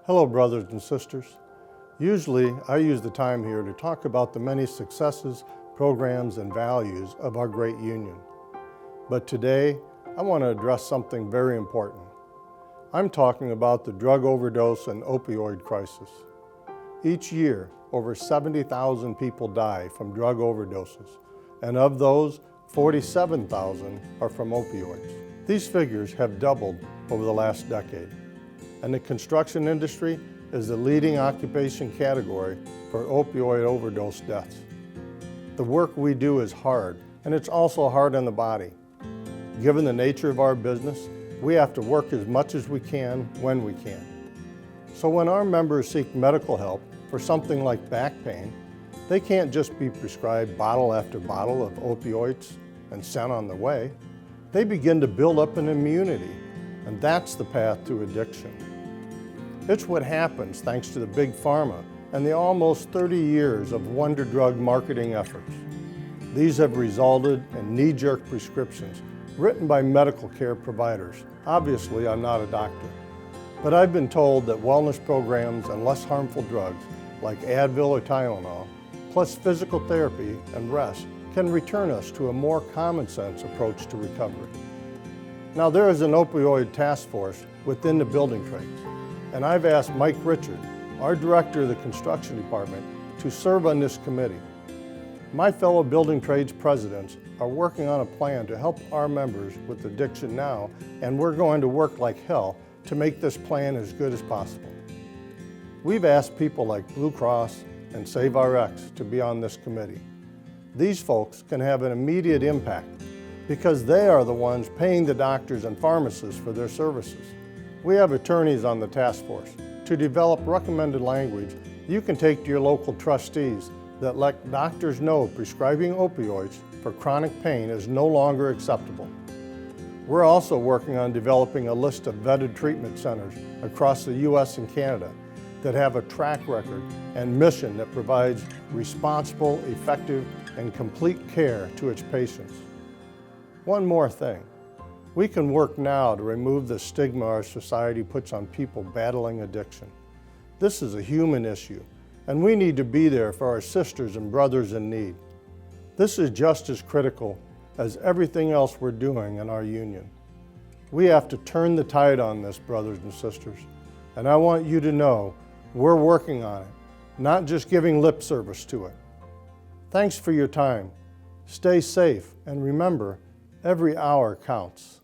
Hello, brothers and sisters. Usually, I use the time here to talk about the many successes, programs, and values of our great union. But today, I want to address something very important. I'm talking about the drug overdose and opioid crisis. Each year, over 70,000 people die from drug overdoses, and of those, 47,000 are from opioids. These figures have doubled over the last decade, and the construction industry is the leading occupation category for opioid overdose deaths. The work we do is hard, and it's also hard on the body. Given the nature of our business, we have to work as much as we can when we can. So when our members seek medical help for something like back pain, they can't just be prescribed bottle after bottle of opioids and sent on the way. They begin to build up an immunity, and that's the path to addiction. It's what happens thanks to the big pharma and the almost 30 years of wonder drug marketing efforts. These have resulted in knee-jerk prescriptions written by medical care providers. Obviously, I'm not a doctor, but I've been told that wellness programs and less harmful drugs like Advil or Tylenol, plus physical therapy and rest, can return us to a more common-sense approach to recovery. Now, there is an opioid task force within the building trades, and I've asked Mike Richard, our director of the construction department, to serve on this committee. My fellow building trades presidents are working on a plan to help our members with addiction now, and we're going to work like hell to make this plan as good as possible. We've asked people like Blue Cross and SaveRx to be on this committee. These folks can have an immediate impact because they are the ones paying the doctors and pharmacists for their services. We have attorneys on the task force to develop recommended language you can take to your local trustees that let doctors know prescribing opioids for chronic pain is no longer acceptable. We're also working on developing a list of vetted treatment centers across the U.S. and Canada that have a track record and mission that provides responsible, effective, and complete care to its patients. One more thing. We can work now to remove the stigma our society puts on people battling addiction. This is a human issue, and we need to be there for our sisters and brothers in need. This is just as critical as everything else we're doing in our union. We have to turn the tide on this, brothers and sisters, and I want you to know we're working on it, not just giving lip service to it. Thanks for your time. Stay safe, and remember, every hour counts.